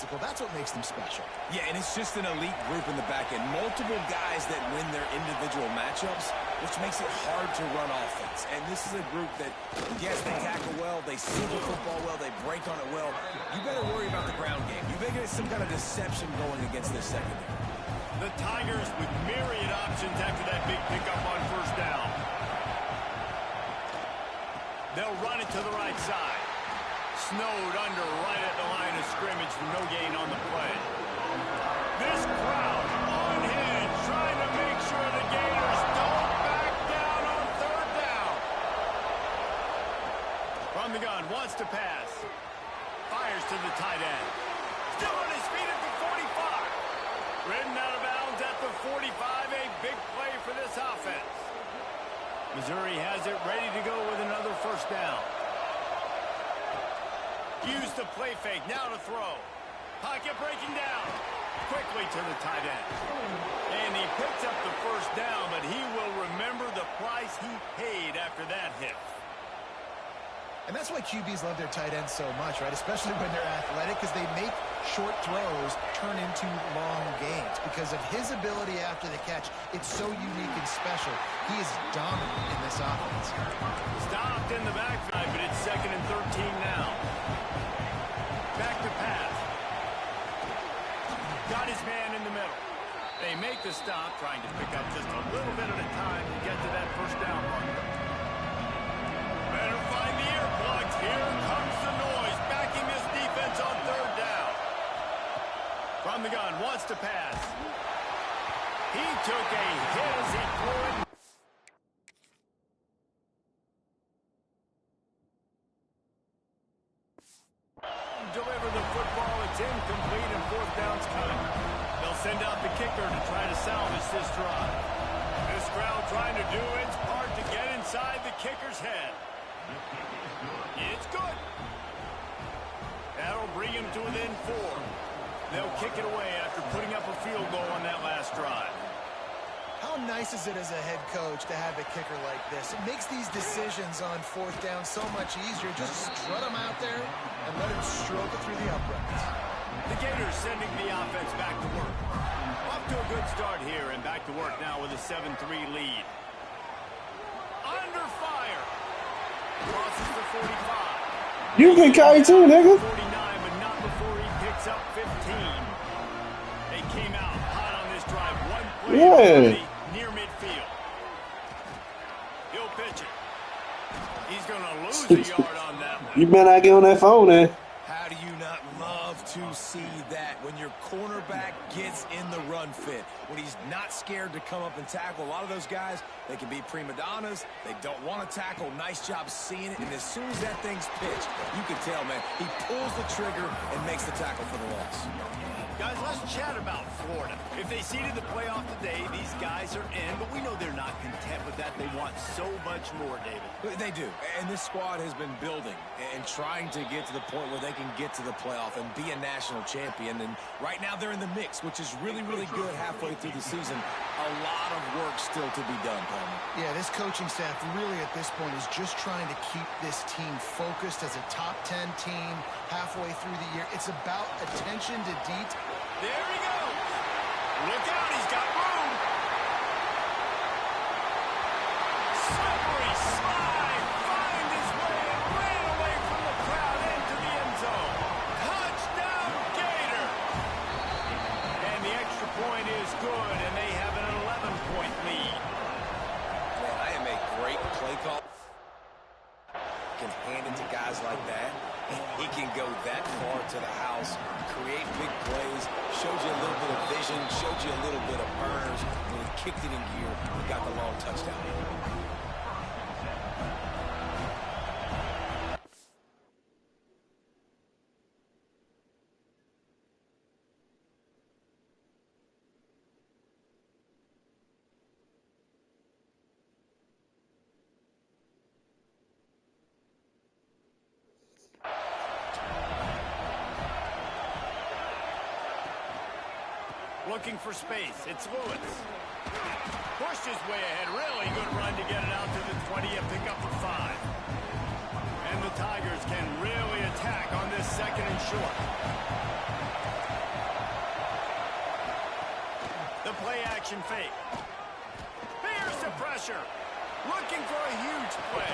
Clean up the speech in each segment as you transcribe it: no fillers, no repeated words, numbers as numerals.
physical. That's what makes them special. Yeah, and it's just an elite group in the back end. Multiple guys that win their individual matchups, which makes it hard to run offense. And this is a group that, yes, they tackle well, they see the football well, they break on it well. You better worry about the ground game. You better get some kind of deception going against this secondary. The Tigers with myriad options after that big pickup on first down. They'll run it to the right side. Snowed under right at the line of scrimmage for no gain on the play. This crowd unhinged, trying to make sure the Gators don't back down on third down. From the gun, wants to pass. Fires to the tight end. Still on his feet at the 45. Ridden out of bounds at the 45, a big play for this offense. Missouri has it ready to go with another first down. Use the play fake, now to throw. Pocket breaking down. Quickly to the tight end. And he picks up the first down, but he will remember the price he paid after that hit. And that's why QBs love their tight ends so much, right? Especially when they're athletic, because they make short throws turn into long gains. Because of his ability after the catch, it's so unique and special. He is dominant in this offense. Stopped in the backfield, but it's 2nd and 13 now. Back to pass. Got his man in the middle. They make the stop, trying to pick up just a little bit at a time to get to that first down marker. Better find the earplugs. Here comes the noise, backing this defense on third down. From the gun, wants to pass. He took a hit as he threw it. Deliver the football. It's incomplete and fourth down's coming. They'll send out the kicker to try to salvage this drive. This crowd trying to do its part to get inside the kicker's head. It's good. That'll bring him to within 4. They'll kick it away after putting up a field goal on that last drive. How nice is it as a head coach to have a kicker like this? It makes these decisions on fourth down so much easier. Just strut him out there and let him stroke it through the uprights. The Gators sending the offense back to work. Off to a good start here and back to work now with a 7-3 lead. Under fire. Crosses the 45. You can carry too, nigga. 49, but not before he picks up 15. They came out hot on this drive. One play near midfield. He'll pitch it. He's going to lose a yard on that one. You better not get on that phone, eh? How do you not love to see that when your cornerback gets in the run fit, when he's not scared to come up and tackle? A lot of those guys, they can be prima donnas. They don't want to tackle. Nice job seeing it. And as soon as that thing's pitched, you can tell, man, he pulls the trigger and makes the tackle for the loss. Guys, let's chat about Florida. If they seeded the playoff today, these guys are in, but we know they're not content with that. They want so much more, David. They do, and this squad has been building and trying to get to the point where they can get to the playoff and be a national champion. And right now they're in the mix, which is really, really good halfway through the season. A lot of work still to be done, Palmer. Yeah, this coaching staff really at this point is just trying to keep this team focused as a top 10 team halfway through the year. It's about attention to detail. There he goes. Look out, he's got room. Slippery slide, find his way and ran away from the crowd into the end zone. Touchdown, Gator. And the extra point is good, and they have an 11-point lead. Man, I am a great play call. Can hand it to guys like that. He can go that far to the house, create big plays, showed you a little bit of vision, showed you a little bit of burners. When he kicked it in gear, he got the long touchdown. Looking for space. It's Lewis. Pushed his way ahead. Really good run to get it out to the 20 and pick up the 5. And the Tigers can really attack on this 2nd and short. play-action fake. Here's the pressure. Looking for a huge play.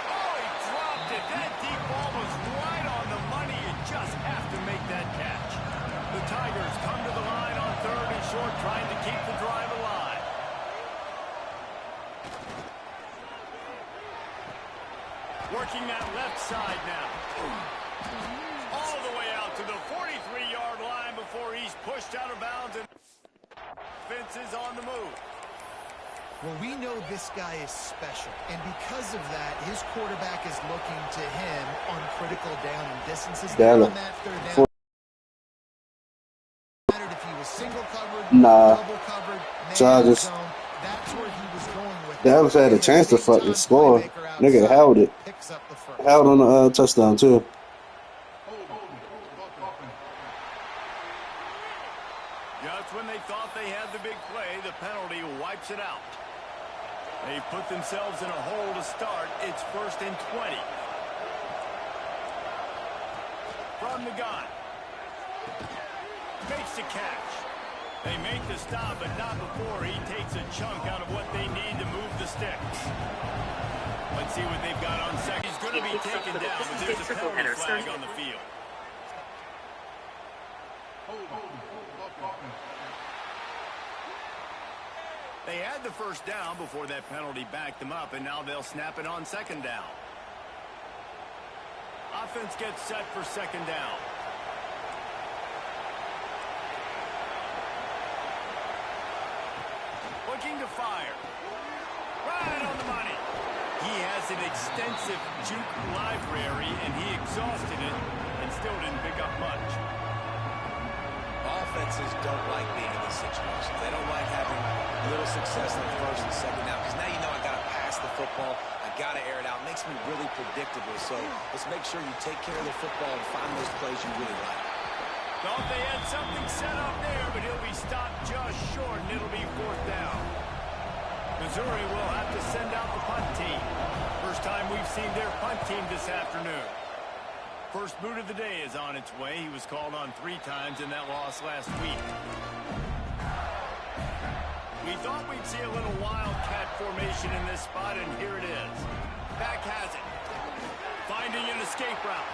Oh, he dropped it. That deep ball was right on the money. You just have to make that catch. The Tigers come to the line on 3rd and short, trying to keep the drive alive. Working that left side now. All the way out to the 43-yard line before he's pushed out of bounds, and Vince is on the move. Well, we know this guy is special, and because of that, his quarterback is looking to him on critical down and distances. There on that 3rd down. Mattered if he was single covered, double covered, man zone. That's where he was going with it. Dallas had a chance to fucking score. Nigga held it. Held on the touchdown, too. Just when they thought they had the big play, the penalty wipes it out. They've put themselves in a hole to start. It's 1st and 20. From the gun. Makes the catch. They make the stop, but not before he takes a chunk out of what they need to move the sticks. Let's see what they've got on second. He's going to be taken down, but there's a penalty flag on the field. They had the 1st down before that penalty backed them up, and now they'll snap it on 2nd down. Offense gets set for 2nd down. Looking to fire. Right on the money. He has an extensive juke library, and he exhausted it and still didn't pick up much. Offenses don't like being in this situation. They don't like having little success on 1st and 2nd down, because now you know I got to pass the football. I got to air it out. It makes me really predictable. So let's make sure you take care of the football and find those plays you really like. Thought they had something set up there, but he'll be stopped just short, and it'll be 4th down. Missouri will have to send out the punt team. First time we've seen their punt team this afternoon. First boot of the day is on its way. He was called on 3 times in that loss last week. We thought we'd see a little wildcat formation in this spot, and here it is. Back has it. Finding an escape route.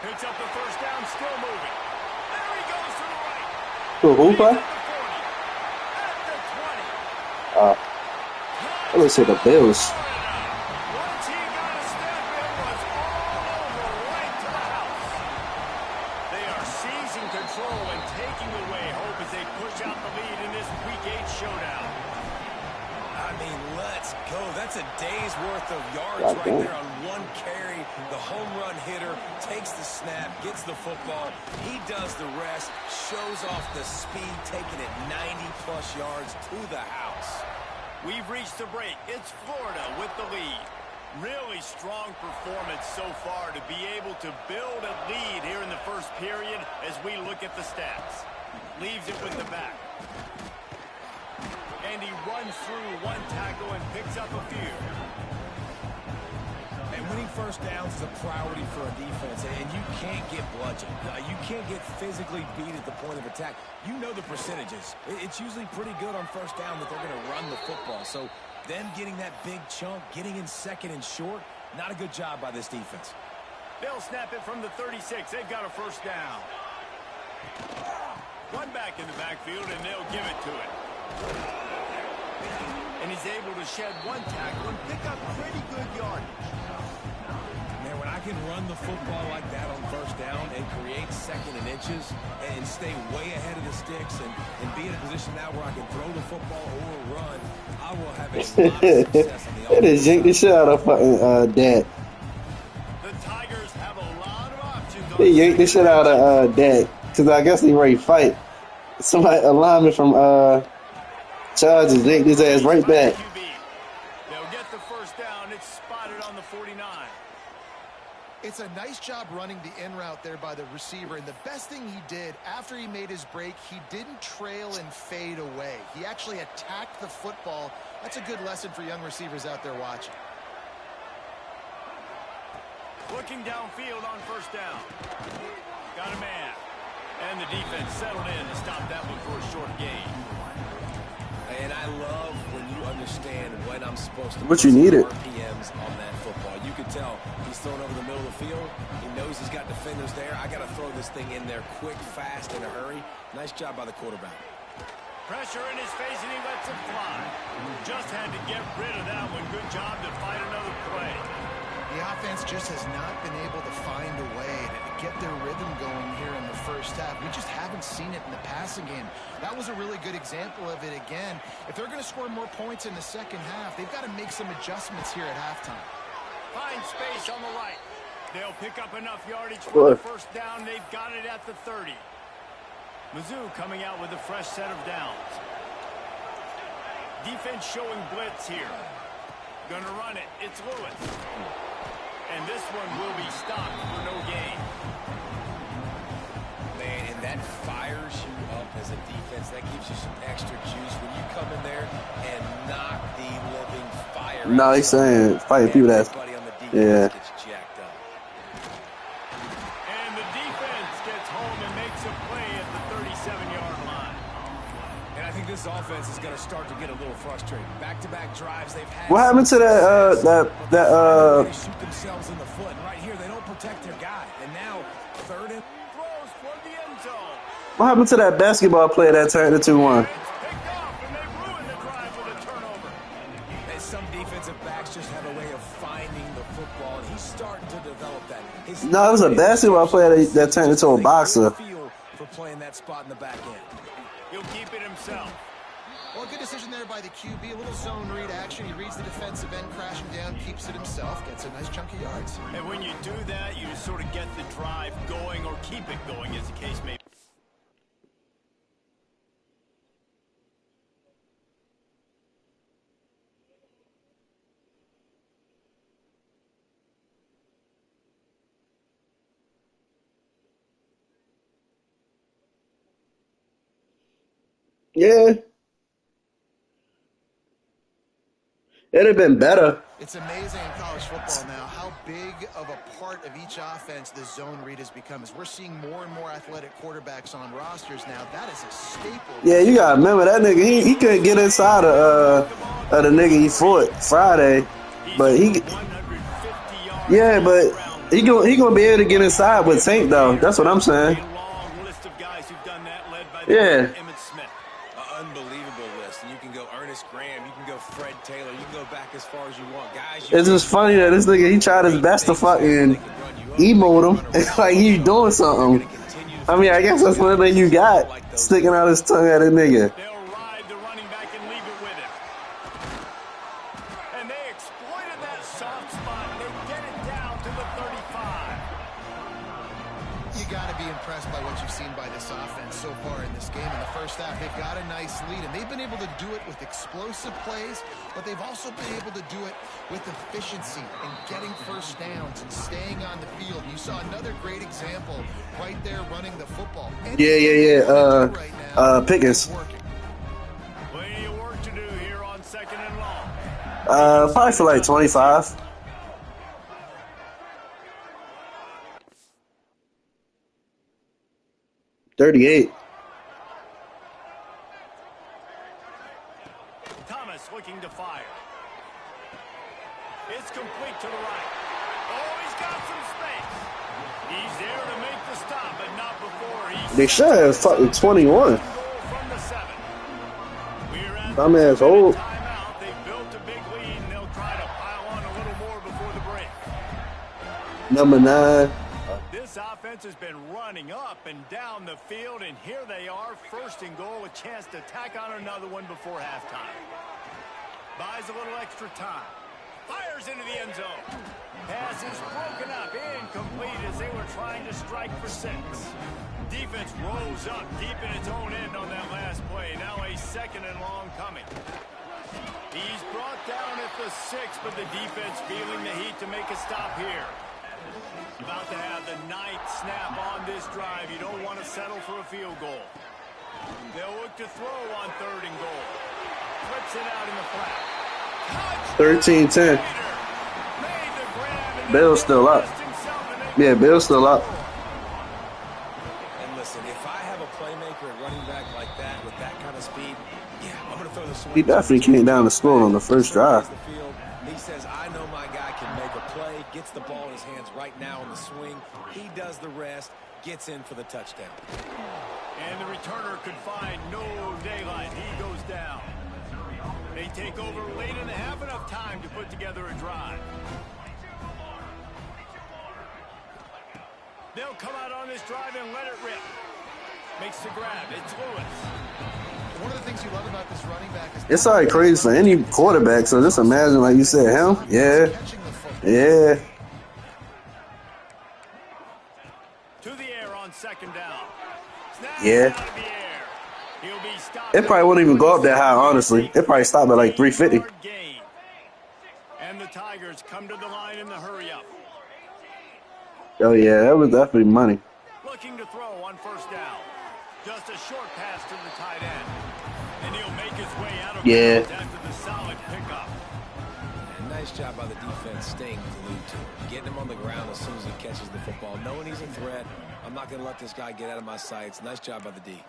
Picks up the 1st down, still moving. There he goes to the right. Who play? At the 20. Let's say the Bills. Once he got a step, it was all over right to the house. They are seizing control and taking away hope as they push out the lead in this Week 8 showdown. I mean, let's go. That's a day's worth of yards right there on one carry. The home run hitter takes the snap, gets the football. He does the rest, shows off the speed, taking it 90-plus yards to the house. We've reached the break. It's Florida with the lead. Really strong performance so far to be able to build a lead here in the 1st period as we look at the stats. Leaves it with the back. And he runs through 1 tackle and picks up a few. And winning 1st downs is a priority for a defense, and you can't get bludgeoned. You can't get physically beat at the point of attack. You know the percentages. It's usually pretty good on 1st down that they're going to run the football. So them getting that big chunk, getting in 2nd and short, not a good job by this defense. They'll snap it from the 36. They've got a 1st down. One back in the backfield, and they'll give it to it. And he's able to shed 1 tackle and pick up pretty good yardage. Man, when I can run the football like that on 1st down and create 2nd and inches and stay way ahead of the sticks and be in a position now where I can throw the football or run, I will have a lot of success on the offense. They just yanked the shit out of fucking Dak. The Tigers have a lot of options. They yanked the shit out of Dak. Because I guess they ready to fight. Somebody, a lineman from Chargers, yanked his ass right back. They'll get the 1st down. It's spotted on the 49. It's a nice job running the in route there by the receiver, and the best thing he did after he made his break, he didn't trail and fade away. He actually attacked the football. That's a good lesson for young receivers out there watching. Looking downfield on 1st down. Got a man. And the defense settled in to stop that one for a short gain. And I love when you understand when I'm supposed to What put you some needed. RPMs on that football. You can tell he's throwing over the middle of the field. He knows he's got defenders there. I got to throw this thing in there quick, fast, in a hurry. Nice job by the quarterback. Pressure in his face, and he lets it fly. Just had to get rid of that one. Good job to fight another play. The offense just has not been able to find a way to get their rhythm going here in the first half. We just haven't seen it in the passing game. That was a really good example of it again. If they're going to score more points in the second half, they've got to make some adjustments here at halftime. Find space on the right. They'll pick up enough yardage for the first down. They've got it at the 30. Mizzou coming out with a fresh set of downs. Defense showing blitz here. Gonna run it. It's Lewis. And this one will be stopped for no gain. Man, and that fires you up as a defense. That gives you some extra juice when you come in there and knock the living fire. No, he's saying fighting people that's everybody on the defense yeah. gets jacked up. And the defense gets home and makes a play at the 37-yard line. And I think this offense is going to start to get a little frustrated. Back-to-back drives they've had. What happened to that They shoot themselves in the foot. And right here, they don't protect their guy. And now, third and Throws for the end zone. what happened to that basketball player that turned into 2-1? It's picked off, and they ruined the drive with a turnover. And some defensive backs just have a way of finding the football, and he's starting to develop that. No, it was a basketball player that turned into a boxer. Feel for playing that spot in the back end. He'll keep it himself. Well, a good decision there by the QB. A little zone read action. He reads the defensive end crashing down, keeps it himself, gets a nice chunk of yards. And when you do that, you sort of get the drive going or keep it going, as the case may be. Yeah. It'd have been better. It's amazing in college football now how big of a part of each offense the zone read has become. As we're seeing more and more athletic quarterbacks on rosters now, that is a staple. Yeah, you gotta remember that nigga. He couldn't get inside of the nigga he fought Friday, but he gonna be able to get inside with Tank though. That's what I'm saying. Yeah. Unbelievable list. And you can go Ernest Graham, you can go Fred Taylor, you can go back as far as you want. Guys, It's just funny that this nigga, he tried his best to fucking emote him. Like he's doing something. I mean, I guess that's one thing you got sticking out his tongue at a nigga. They'll ride the running back and leave it with him. And they exploited that soft spot. They get it down to the 35. You got to be impressed by what you've seen by this offense so far in this game. In the first half, they've got a nice lead, and they've been able to do it with explosive plays, but they've also been able to do it with efficiency and getting first downs and staying on the field. You saw another great example right there running the football. Yeah. Pickens. Plenty of work to do here on second and long. Probably for like 25. $38. Thomas looking to fire. It's complete to the right. Oh, he's got some space. He's there to make the stop, but not before he... They should have fucking 21. From the 7. We're at My man's old. timeout. They built a big lead, and they'll try to pile on a little more before the break. Number 9. This offense has been running up and down the field, and here they are, first and goal, a chance to tack on another one before halftime. Buys a little extra time. Fires into the end zone. Pass is broken up, incomplete as they were trying to strike for 6. Defense rose up deep in its own end on that last play. Now a second and long coming. He's brought down at the 6, but the defense feeling the heat to make a stop here. About to have the 9th snap on this drive. You don't want to settle for a field goal. They'll look to throw on third and goal. Flips it out in the flat. 13-10. Bill's still up. Yeah, Bill's still up. And listen, if a playmaker at running back like that with that kind of speed, yeah, I'm going to throw the swing. He definitely came down the score on the first drive. He says, I know my guy can make a play, gets the ball in his hands right now in the swing. He does the rest, gets in for the touchdown. And the returner could find no daylight. He goes down. They take over late in the half, enough time to put together a drive. They'll come out on this drive and let it rip. Makes the grab. It's Lewis. One of the things you love about this running back is It's already crazy for any quarterback. So just imagine, like you said, him. Yeah, yeah. To the air on second down. Snap Yeah. out of the air. He'll be stopped. It probably wouldn't even go up that high, honestly. It probably stopped at like 350. Gain. And the Tigers come to the line in the hurry up. Oh yeah, that was definitely money. Looking to throw on first down. Just a short pass to the tight end. And he'll make his way out of bounds after the solid pickup. And nice job by the defense staying glued to him. Getting him on the ground as soon as he catches the football. Knowing he's a threat, I'm not going to let this guy get out of my sights. Nice job by the D.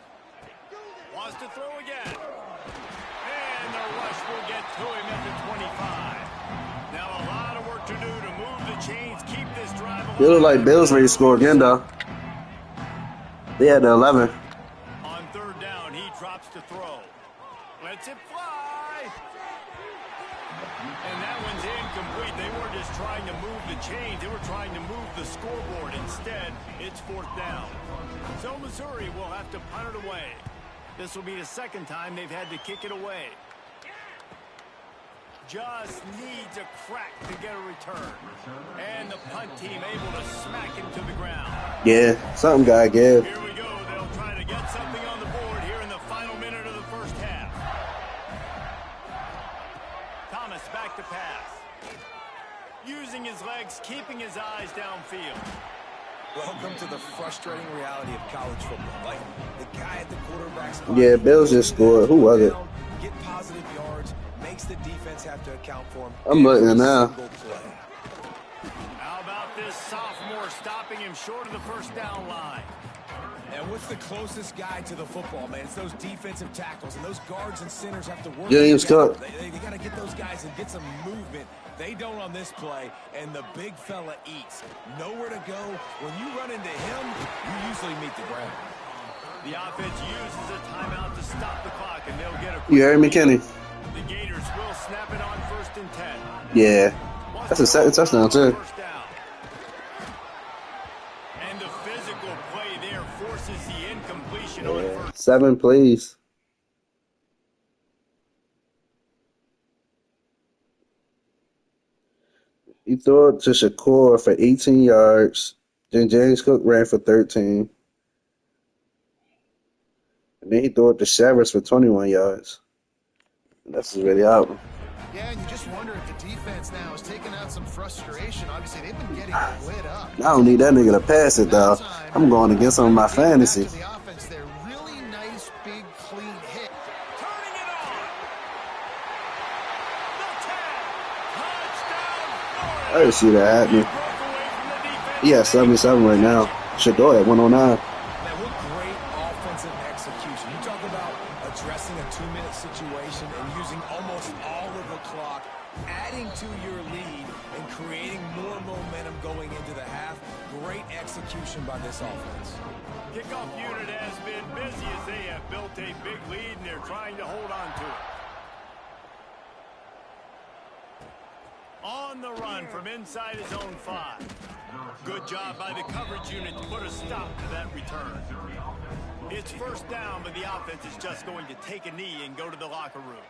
Wants to throw again. And the rush will get to him at the 25. Now a lot of work to do to move the chains, keep this drive alive. It looked like Bills ready to score again, though. They had the 11. On third down, he drops to throw. Lets it fly. And that one's incomplete. They weren't just trying to move the chains. They were trying to move the scoreboard. Instead, it's fourth down. So Missouri will have to punt it away. This will be the second time they've had to kick it away. Just needs a crack to get a return. And the punt team able to smack him to the ground. Yeah, something gotta give. Here we go. They'll try to get something on the board here in the final minute of the first half. Thomas back to pass. Using his legs, keeping his eyes downfield. Welcome to the frustrating reality of college football. Like the guy at the quarterback's Yeah, Bills just scored. Who was it? Get positive yards, makes the defense have to account for him. I'm looking now. How about this sophomore stopping him short of the first down line? And what's the closest guy to the football, man? It's those defensive tackles, and those guards and centers have to work. James Cook. They got to get those guys and get some movement. They don't on this play, and the big fella eats. Nowhere to go. When you run into him, you usually meet the ground. The offense uses a timeout to stop the clock, and they'll get a quick You heard me, Kenny? The Gators will snap it on first and 10. Yeah. That's a second touchdown, too. First down. And the physical play there forces the incompletion on Yeah. first. 7 plays. He threw it to Shakur for 18 yards. Then James Cook ran for 13. And then he threw it to Shivers for 21 yards. And that's really out. Yeah, and you just wonder if the defense now is taking out some frustration. Obviously, they've been getting lit up. I don't need that nigga to pass it, though. I'm going against some of my fantasy. Back to the offense there. Really nice, big, clean hit. Turning it on. The 10. Touchdown. I didn't see that happening. Broke away from the defense. He at 77 right now. Shador at 109. Man, what great offensive execution. You talk about addressing a 2-minute situation and using almost all of the clock, adding to your lead and creating more momentum going into the half. Great execution by this offense. Kickoff unit has been busy as they have built a big lead, and they're trying to hold on to it. On the run from inside his own 5. Good job by the coverage unit to put a stop to that return. It's first down, but the offense is just going to take a knee and go to the locker room.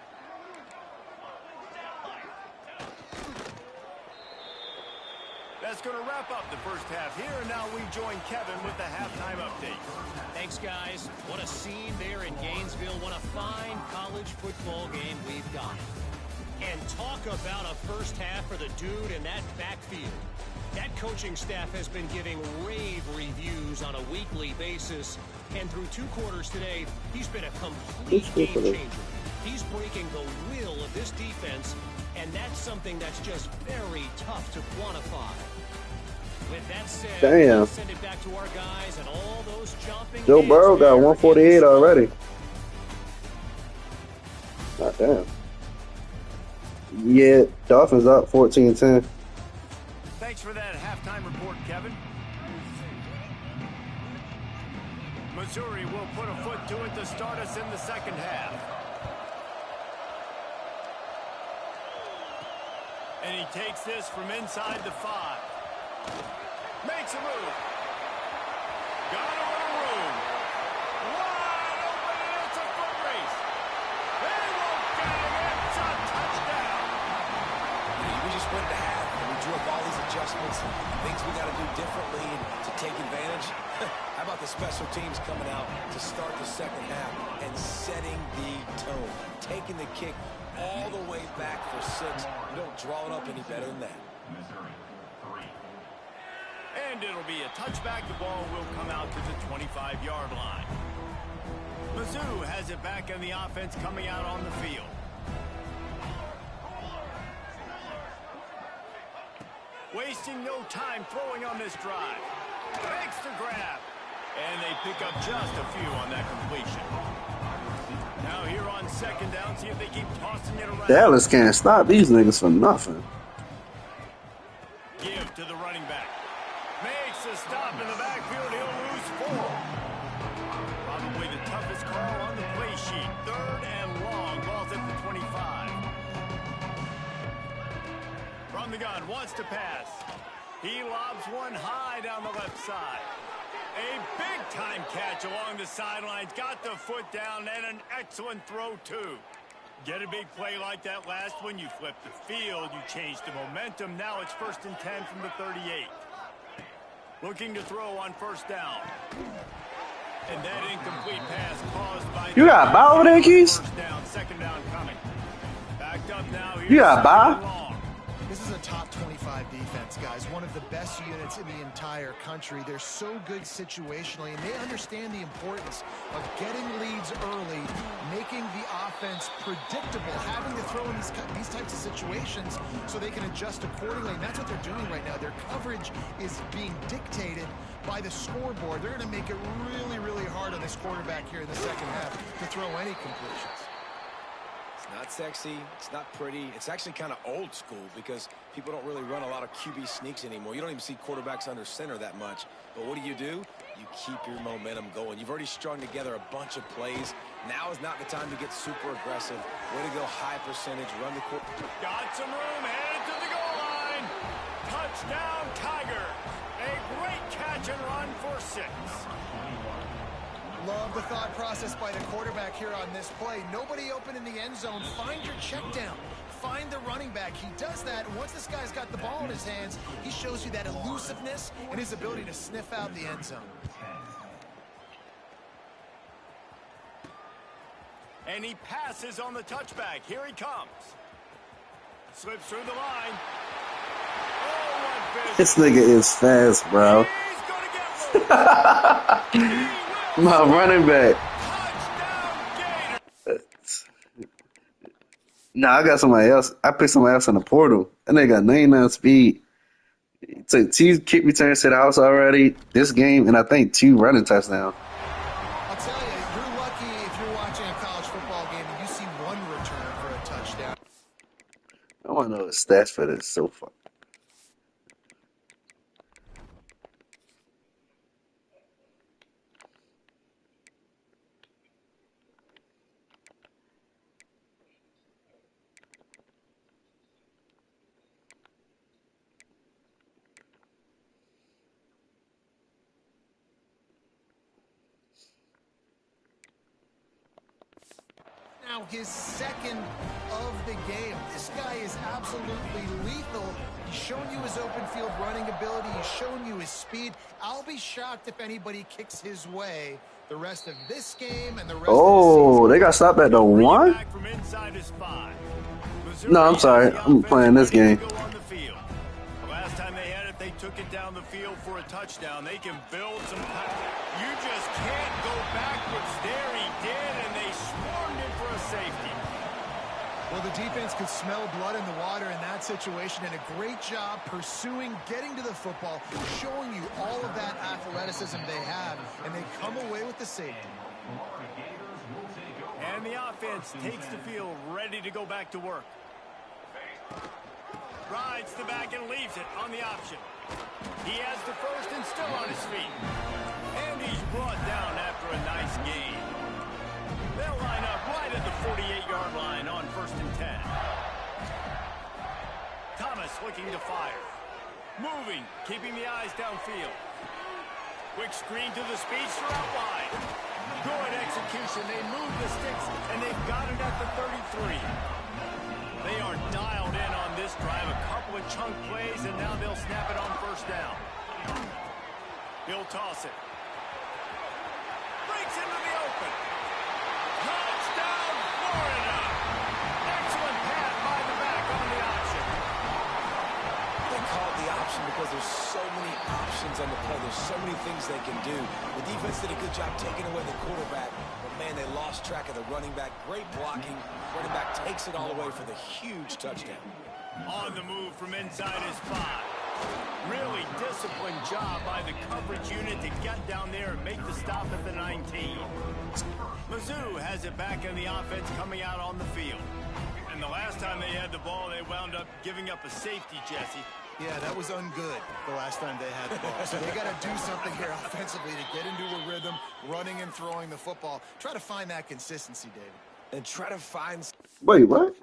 That's going to wrap up the first half here, and now we join Kevin with the halftime update. Thanks, guys. What a scene there in Gainesville. What a fine college football game we've got. And talk about a first half for the dude in that backfield. That coaching staff has been giving rave reviews on a weekly basis. And through 2 quarters today, he's been a complete game changer. He's breaking the will of this defense, and that's something that's just very tough to quantify. With that said, Damn. we'll send it back to our guys and all those chomping Joe heads Burrow got there 148 in the already. God damn. Yeah, Dolphins up 14-10. Thanks for that halftime report, Kevin. Missouri will put a foot to it to start us in the second half. And he takes this from inside the 5. Makes a move. Got a little room. Wide open, and it's a foot race. They won't get him. It's a touchdown. We just went to half, and we drew up all these adjustments, things we got to do differently to take advantage. How about the special teams coming out to start the second half and setting the tone, taking the kick all the way back for 6. You don't draw it up any better than that. And it'll be a touchback. The ball will come out to the 25-yard line. Mizzou has it back in the offense coming out on the field. Wasting no time throwing on this drive. Makes the grab. And they pick up just a few on that completion. Now here on second down, see if they keep tossing it around. Dallas can't stop these niggas for nothing. Give to the running back. Makes a stop in the backfield. He'll lose 4. Probably the toughest call on the play sheet. 3rd and long. Ball's at the 25. From the gun, wants to pass. He lobs one high down the left side. A big-time catch along the sidelines. Got the foot down and an excellent throw, too. Get a big play like that last one, you flip the field, you change the momentum. Now it's 1st and 10 from the 38. Looking to throw on 1st down. And that incomplete pass caused by... You got Bow over there, Keys? 1st down, 2nd down coming. Backed up now. You got Bow? This is a top 25 defense, guys. One of the best units in the entire country. They're so good situationally, and they understand the importance of getting leads early, making the offense predictable, having to throw in these types of situations so they can adjust accordingly. And that's what they're doing right now. Their coverage is being dictated by the scoreboard. They're going to make it really, really hard on this quarterback here in the second half to throw any completions. Not sexy, it's not pretty, it's actually kind of old school because people don't really run a lot of QB sneaks anymore. You don't even see quarterbacks under center that much. But what do? You keep your momentum going. You've already strung together a bunch of plays. Now is not the time to get super aggressive. Way to go, high percentage, run the court. Got some room, headed to the goal line. Touchdown, Tiger. A great catch and run for 6. Love the thought process by the quarterback here on this play. Nobody open in the end zone. Find your check down. Find the running back. He does that. And once this guy's got the ball in his hands, he shows you that elusiveness and his ability to sniff out the end zone. And he passes on the touchback. Here he comes. Slips through the line. Oh, what vision. This nigga is fast, bro. He's going to get one. My running back. Nah, I got somebody else. I picked somebody else in the portal. That nigga got 99 speed. He took 2 kick returns to the house already this game, and I think 2 running touchdowns. I'll tell you, you're lucky if you're watching a college football game and you see 1 return for a touchdown. I want to know the stats for this so far. Now his 2nd of the game. This guy is absolutely lethal. He's shown you his open field running ability. He's shown you his speed. I'll be shocked if anybody kicks his way the rest of this game and the rest of the season. They got stopped at the 1? No, I'm sorry. I'm playing this game. Last time they had it, they took it down the field for a touchdown. They can build some time. You just can't go backwards there. He did, and they swarmed him for a safety. Well, the defense could smell blood in the water in that situation, and a great job pursuing, getting to the football, showing you all of that athleticism they have, and they come away with the safety. And the offense takes the field ready to go back to work. Rides the back and leaves it on the option. He has the first and still on his feet. And he's brought down after a nice gain. They'll line up right at the 48-yard line on 1st and 10. Thomas looking to fire. Moving, keeping the eyes downfield. Quick screen to the speedster out wide. Good execution. They move the sticks, and they've got it at the 33. They are dialed in on this drive. A couple of chunk plays, and now they'll snap it on 1st down. He'll toss it. Breaks into the open. Touchdown, Florida! Excellent pass by the back on the option. They call it the option because there's so many options on the play. There's so many things they can do. The defense did a good job taking away the quarterback. But, man, they lost track of the running back. Great blocking. Running back takes it all away for the huge touchdown. On the move from inside his 5. Really disciplined job by the coverage unit to get down there and make the stop at the 19. Mizzou has it back in the offense coming out on the field. And the last time they had the ball, they wound up giving up a safety, Jesse. Yeah, that was ungood the last time they had the ball. So they got to do something here offensively to get into a rhythm, running and throwing the football. Try to find that consistency, David. And try to find... Wait, what?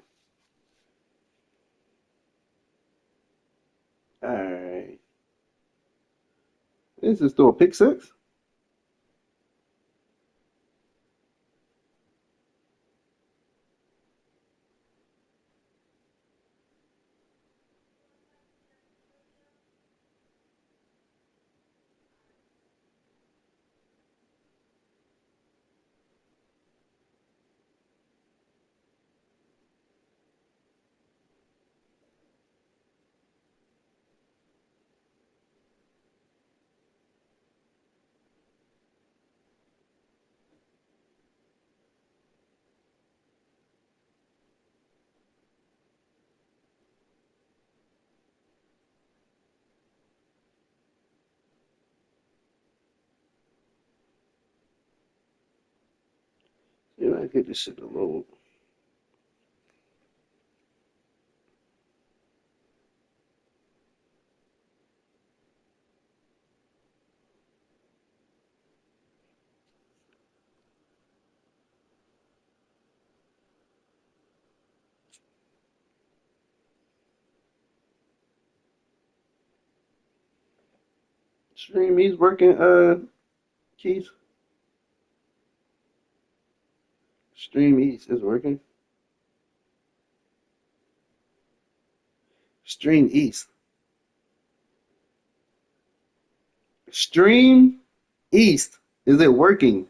All right. This is still a pick 6? Yeah, I get this shit to load. Stream, he's working, Keith. Stream East is working. Stream East. Stream East. Is it working?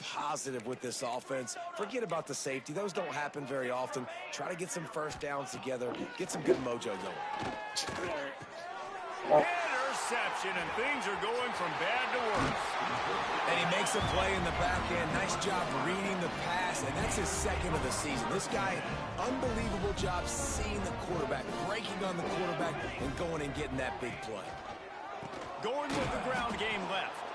Positive with this offense. Forget about the safety. Those don't happen very often. Try to get some first downs together. Get some good mojo going. Interception, and things are going from bad to worse. And he makes a play in the back end. Nice job reading the pass, and that's his 2nd of the season. This guy, unbelievable job seeing the quarterback, breaking on the quarterback, and going and getting that big play. Going with the ground game left.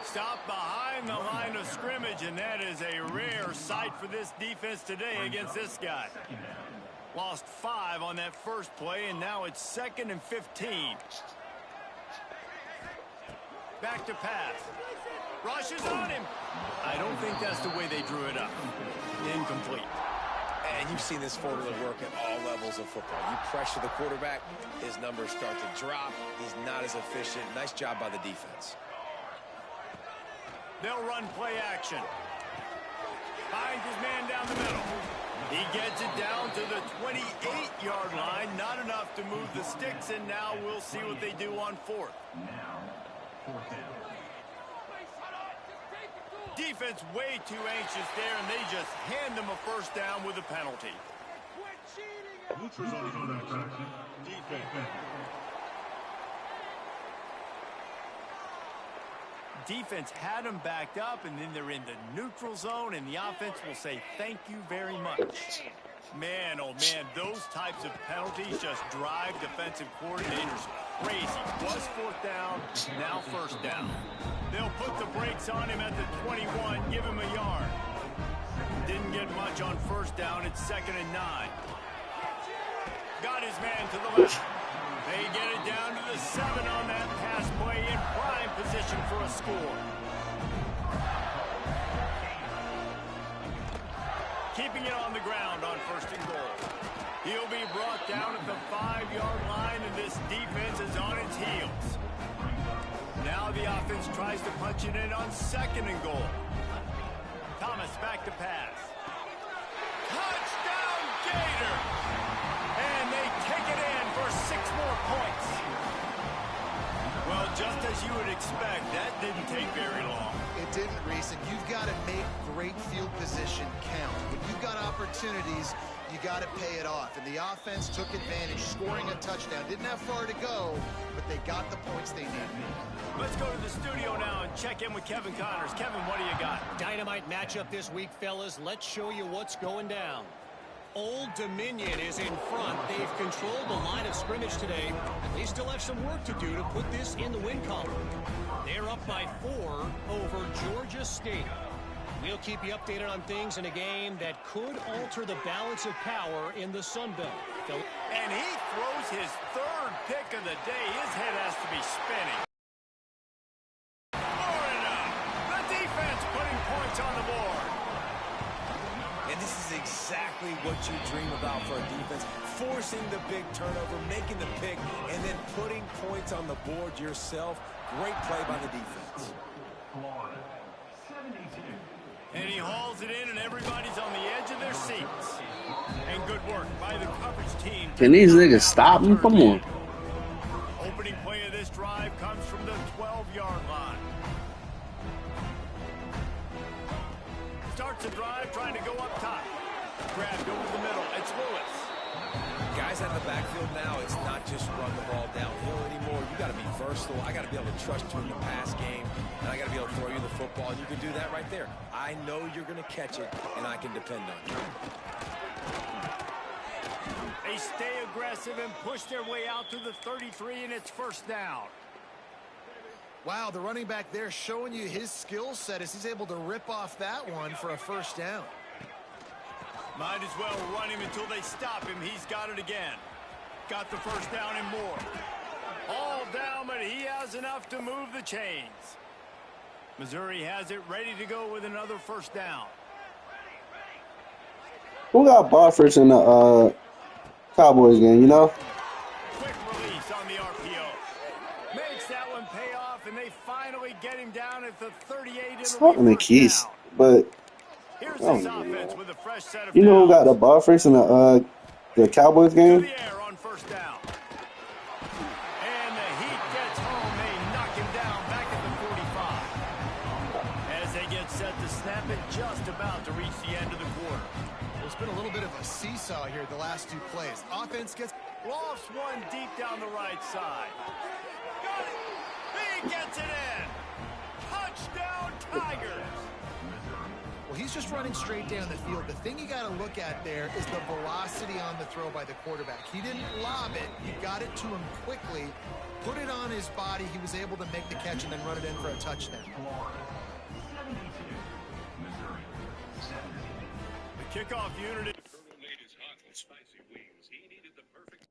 Stop behind the line of scrimmage, and that is a rare sight for this defense today against this guy. Lost 5 on that first play, and now it's 2nd and 15. Back to pass. Rushes on him. I don't think that's the way they drew it up. Incomplete. And you've seen this formula work at all levels of football. You pressure the quarterback, his numbers start to drop. He's not as efficient. Nice job by the defense. They'll run play action. Finds his man down the middle. He gets it down to the 28-yard line. Not enough to move the sticks, and now we'll see what they do on 4th. Defense way too anxious there, and they just hand them a first down with a penalty. Defense had them backed up, and then they're in the neutral zone, and the offense will say thank you very much. Man, oh man, those types of penalties just drive defensive coordinators crazy. Was fourth down, now first down. They'll put the brakes on him at the 21, give him a yard. Didn't get much on first down, it's 2nd and 9. Got his man to the left. They get it down to the 7 on that pass play, in prime position for a score. Keeping it on the ground on 1st and goal. He'll be brought down at the 5-yard line, and this defense is on its heels. Now the offense tries to punch it in on 2nd and goal. Thomas back to pass. Touchdown, Gators! And they take it in for 6 more points. Well, just as you would expect, that didn't take very long. It didn't, Reese, and you've got to make great field position count. When you've got opportunities, you got to pay it off. And the offense took advantage, scoring a touchdown. Didn't have far to go, but they got the points they needed. Let's go to the studio now and check in with Kevin Connors. Kevin, what do you got? Dynamite matchup this week, fellas. Let's show you what's going down. Old Dominion is in front. They've controlled the line of scrimmage today. They still have some work to do to put this in the win column. They're up by 4 over Georgia State. We'll keep you updated on things in a game that could alter the balance of power in the Sun Belt. And he throws his 3rd pick of the day. His head has to be spinning. The defense putting points on the board. And this is exactly what you dream about for a defense. Forcing the big turnover, making the pick, and then putting points on the board yourself. Great play by the defense. And he hauls it in, and everybody's on the edge of their seats. And good work by the coverage team. Can these niggas stop him? Come on. Opening play of this drive comes from the 12-yard line. Starts the drive trying to go up top. Grabbed over the middle. It's Lewis. Guys out of the backfield now, it's not just run the ball downhill anymore. You got to be versatile. I got to be able to trust you in the pass game, and I got to be able to throw you the football, and you can do that right there. I know you're going to catch it, and I can depend on you. They stay aggressive and push their way out to the 33, and it's first down. Wow, the running back there showing you his skill set as he's able to rip off that one for a first down. Might as well run him until they stop him. He's got it again. Got the first down and more. All down, but he has enough to move the chains. Missouri has it ready to go with another first down. Who got Barford in the Cowboys game, you know? Quick release on the RPO. Makes that one pay off, and they finally get him down at the 38. It's not in the keys, but Here's this offense with a fresh set of you know who got downs. the Barford in the Cowboys To game? the air on first down. And the Heat gets home. They knock him down back at the 45. As they get set to snap it, just about to reach the end of the quarter. There's been a little bit of a seesaw here the last 2 plays. Offense gets... Lofts one deep down the right side. Got it. He gets it in. Touchdown, Tigers. Well, he's just running straight down the field. The thing you got to look at there is the velocity on the throw by the quarterback. He didn't lob it. He got it to him quickly, put it on his body. He was able to make the catch and then run it in for a touchdown. The kickoff unit. Made his hot and spicy wings. He needed the perfect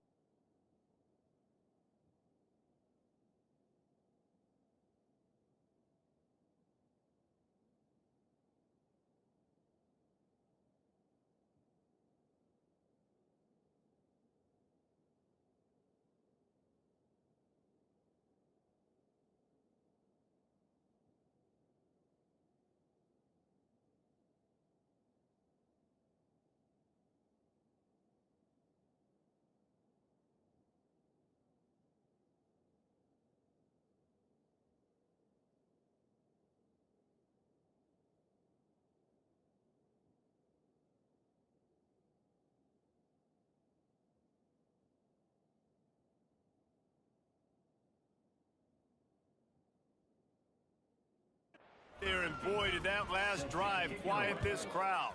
boy, did that last drive quiet this crowd.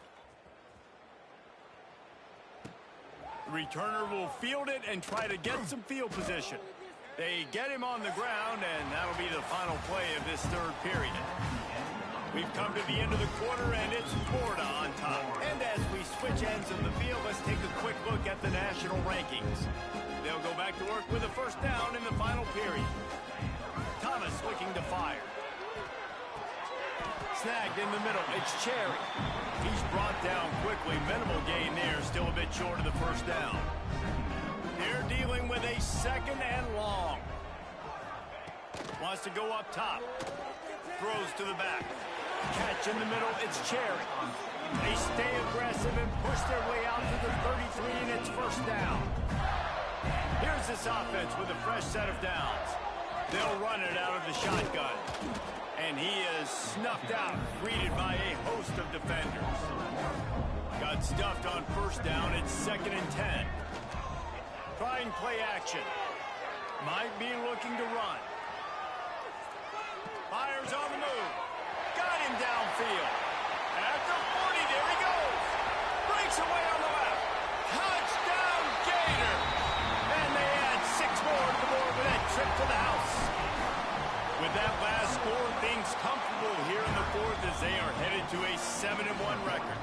The returner will field it and try to get some field position. They get him on the ground, and that'll be the final play of this third period. We've come to the end of the quarter, and it's Florida on top. And as we switch ends of the field, let's take a quick look at the national rankings. They'll go back to work with a first down in the final period. Thomas looking to fire. Snagged in the middle. It's Cherry. He's brought down quickly. Minimal gain there. Still a bit short of the first down. They're dealing with a second and long. Wants to go up top. Throws to the back. Catch in the middle. It's Cherry. They stay aggressive and push their way out to the 33, and it's first down. Here's this offense with a fresh set of downs. They'll run it out of the shotgun. And he is snuffed out, greeted by a host of defenders. Got stuffed on first down. It's 2nd and 10. Trying play action. Might be looking to run. Fires on the move. Got him downfield. At the 40, there he goes. Breaks away on the left. Touchdown, Gator. And they add 6 more to the board with that trip to the house. With that last score, things comfortable here in the fourth as they are headed to a 7-1 record.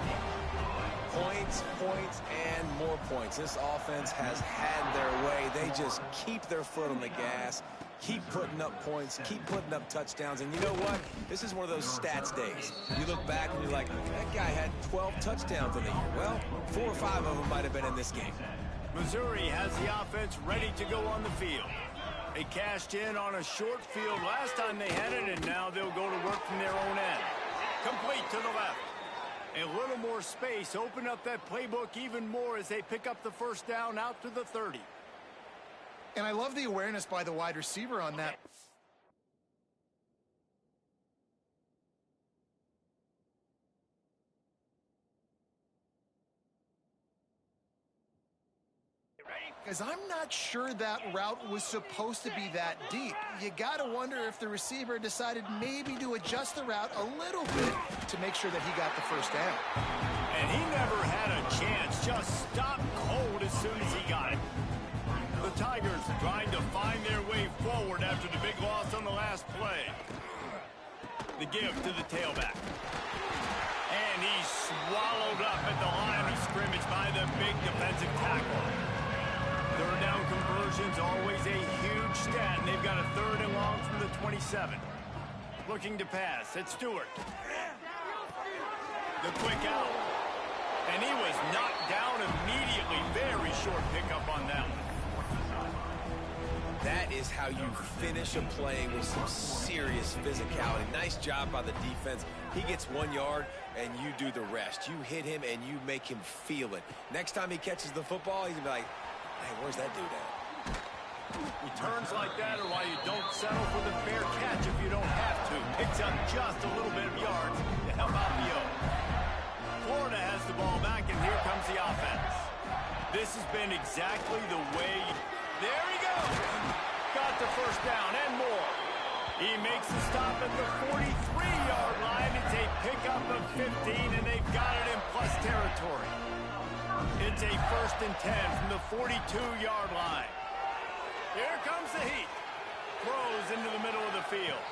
Points, points, and more points. This offense has had their way. They just keep their foot on the gas, keep putting up points, keep putting up touchdowns. And you know what? This is one of those stats days. You look back and you're like, that guy had 12 touchdowns in the year. Well, 4 or 5 of them might have been in this game. Missouri has the offense ready to go on the field. They cashed in on a short field last time they had it, and now they'll go to work from their own end. Complete to the left. A little more space, open up that playbook even more as they pick up the first down out to the 30. And I love the awareness by the wide receiver on that. Because I'm not sure that route was supposed to be that deep. You got to wonder if the receiver decided maybe to adjust the route a little bit to make sure that he got the first down. And he never had a chance, just stopped cold as soon as he got it. The Tigers trying to find their way forward after the big loss on the last play. The give to the tailback. And he's swallowed up at the line of scrimmage by the big defensive tackle. Third down conversions, always a huge stat, and they've got a 3rd and long from the 27. Looking to pass, it's Stewart. The quick out. And he was knocked down immediately. Very short pickup on that one. That is how you finish a play with some serious physicality. Nice job by the defense. He gets 1 yard, and you do the rest. You hit him, and you make him feel it. Next time he catches the football, he's going to be like, hey, where's that dude at? Returns like that are why you don't settle for the fair catch if you don't have to. Picks up just a little bit of yards to help out the O. Florida has the ball back, and here comes the offense. This has been exactly the way. There he goes. Got the first down and more. He makes the stop at the 43-yard line. It's a pickup of 15, and they've got it in plus territory. It's a 1st and 10 from the 42-yard line. Here comes the heat. Throws into the middle of the field.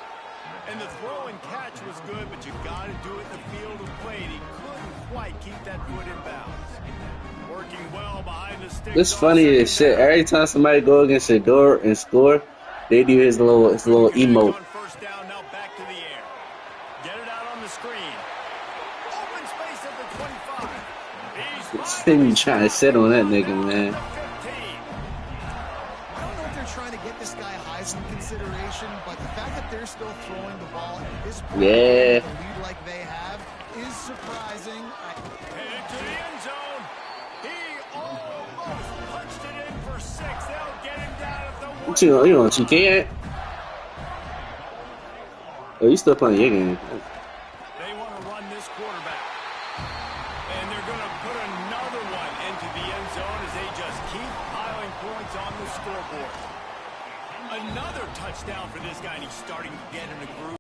And the throw and catch was good, but you got to do it in the field of play. He couldn't quite keep that foot in bounds. Working well behind the stick. It's funny as shit. Every time somebody go against your door and score, they do his little emote. First down, now back to the air. Get it out on the screen. Open space at the 25. He's trying to sit on that nigga, man. I don't know if they're trying to get this guy Heisman consideration, but the fact that they're still throwing the ball at this point, Yeah. the lead like they have, is surprising. Headed to the end zone. He almost punched it in for 6. They'll get him down at the 1. You can't. Oh, you still playing your game? They want to run this quarterback. And they're going to put another one into the end zone as they just keep piling points on the scoreboard. Another touchdown for this guy, and he's starting to get in a groove.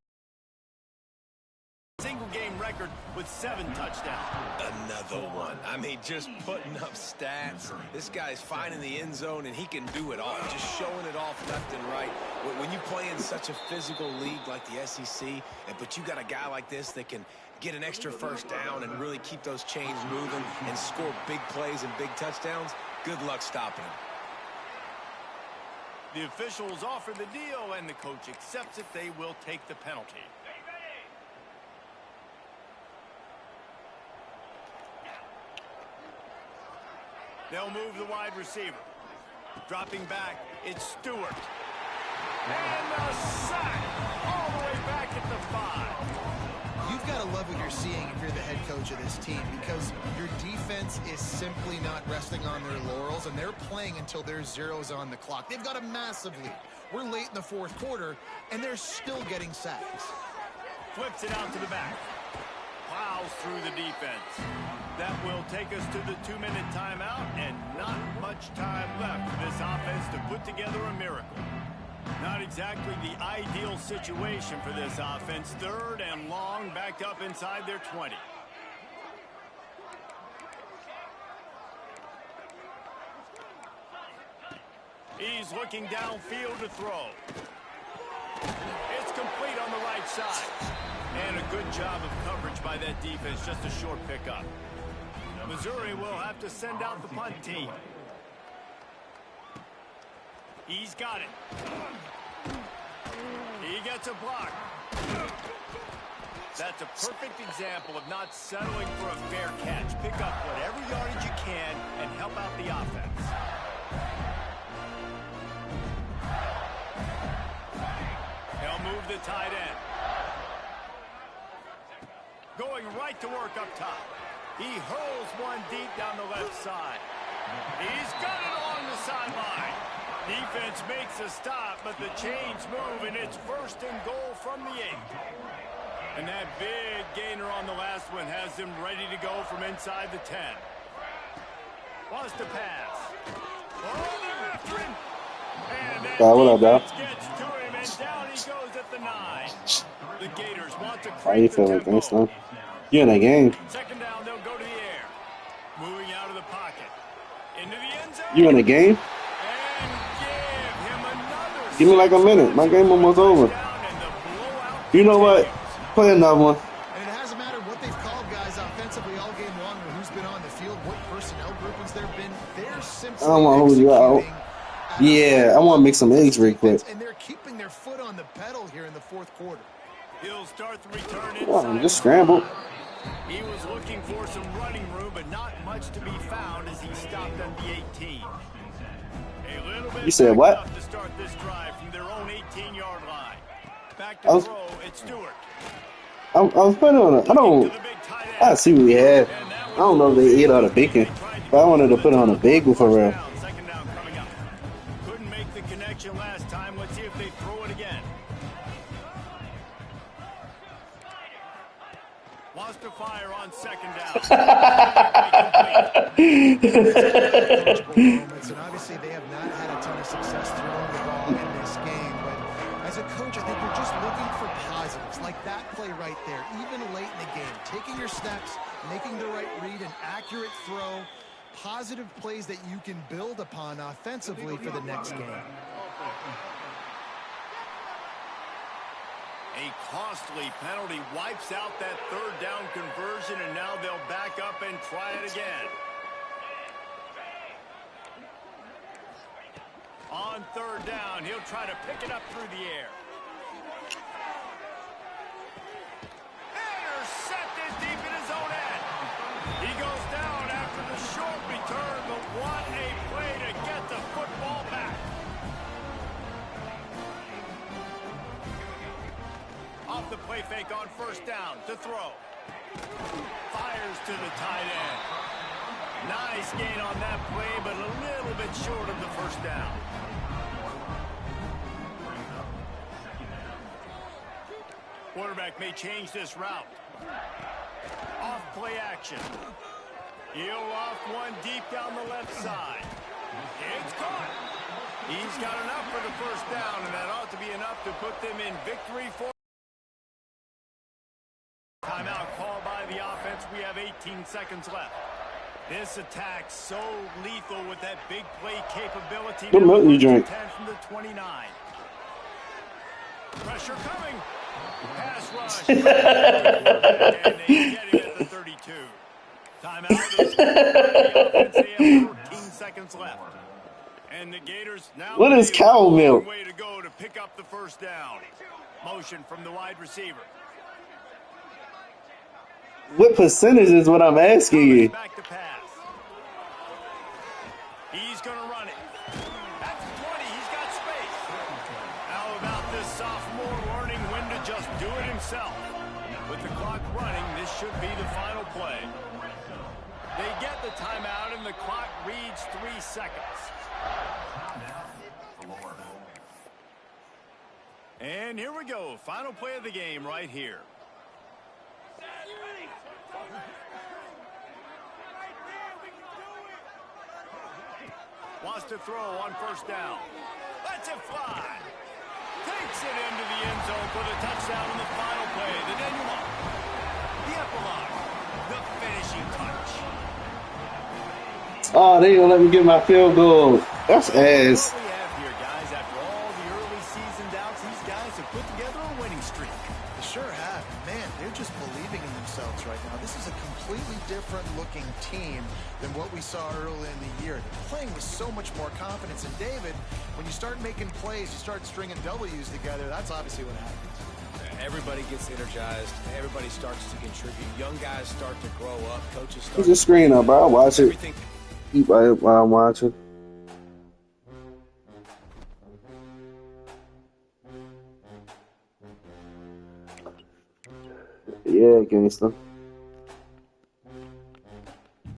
with 7 touchdowns. Another one. I mean, just putting up stats. This guy's finding the end zone, and he can do it all. Just showing it off left and right. When you play in such a physical league like the SEC, but you got a guy like this that can get an extra first down and really keep those chains moving and score big plays and big touchdowns, good luck stopping him. The officials offer the deal, and the coach accepts it. They will take the penalty. They'll move the wide receiver. Dropping back, it's Stewart. And a sack all the way back at the 5. You've got to love what you're seeing if you're the head coach of this team, because your defense is simply not resting on their laurels, and they're playing until there's zeros on the clock. They've got a massive lead. We're late in the 4th quarter, and they're still getting sacks. Flips it out to the back. Plows through the defense. That will take us to the 2-minute timeout, and not much time left for this offense to put together a miracle. Not exactly the ideal situation for this offense. 3rd and long, back up inside their 20. He's looking downfield to throw. It's complete on the right side. And a good job of coverage by that defense. Just a short pickup. Missouri will have to send out the punt team. He's got it. He gets a block. That's a perfect example of not settling for a fair catch. Pick up whatever yardage you can and help out the offense. They'll move the tight end. Going right to work up top. He hurls one deep down the left side. He's got it along the sideline. Defense makes a stop, but the chains move, and it's 1st and goal from the 8. And that big gainer on the last one has him ready to go from inside the 10. Wants to pass. Oh, they're after him. And that defense gets to him, and down he goes at the 9. The Gators want to create the tempo. You in that game. 2nd down, they'll go to the air. Moving out of the pocket. Into the end zone. You in the game? And give him another. Give me like a minute. My game almost over. You know what? Play another one. And it hasn't mattered what they've called guys offensively all game long, or who's been on the field, what personnel groupings there have been. They're simply I don't want to hold you out. Yeah, I want to make some eggs real quick. And they're keeping their foot on the pedal here in the 4th quarter. He'll start the return inside. Oh, just scrambled. He was looking for some running room, but not much to be found as he stopped at the 18. A little bit You said what? to start this drive from their own 18-yard line. Back to throw, it's Stewart. I was putting on it. I see what we had. I don't know if they ate all the bacon, but I wanted to put it on a bagel for real. 2nd down coming up. Couldn't make the connection last time. Let's see if they throw it again. Wants to fire on 2nd down. And obviously they have not had a ton of success throwing the ball in this game, but as a coach, I think you're just looking for positives, like that play right there, even late in the game. Taking your steps, making the right read, an accurate throw, positive plays that you can build upon offensively for the next game. A costly penalty wipes out that 3rd down conversion, and now they'll back up and try it again. On 3rd down, he'll try to pick it up through the air. Intercepted deep in his own end. He goes down after the short return, but what a play to get the football back. Off the play fake on 1st down to throw. Fires to the tight end. Nice gain on that play, but a little bit short of the 1st down. Quarterback may change this route. Off play action. He'll off one deep down the left side. It's caught. He's got enough for the 1st down, and that ought to be enough to put them in victory for. Timeout called by the offense. 14 seconds left. This attack so lethal with that big play capability. What milk you drink? 10 from the 29. Pressure coming. Pass rush. And they get it at the 32. Timeout is called by the offense. They have 14 seconds left. And the Gators now What is cow milk? way to go to pick up the first down. Motion from the wide receiver. What percentage is what I'm asking you? Back to pass. He's going to run it. At the 20, he's got space. How about this sophomore learning when to just do it himself? With the clock running, this should be the final play. They get the timeout, and the clock reads 3 seconds. And here we go. Final play of the game right here. Wants to throw on first down. Lets it fly. Takes it into the end zone for the touchdown in the final play. The denouement. The epilogue. The finishing touch. Oh, they gonna let me get my field goal. That's ass. What we have here, guys, after all the early season doubts, these guys have put together a winning streak. They sure have. Man, they're just believing in themselves right now. This is a completely different looking team than what we saw early in the year. They're playing with so much more confidence. And David, when you start making plays, you start stringing W's together, that's obviously what happens. Everybody gets energized. Everybody starts to contribute. Young guys start to grow up. Coaches start Put the screen up, bro. I'll watch it. everything. Keep it while I'm watching. Yeah, gangsta.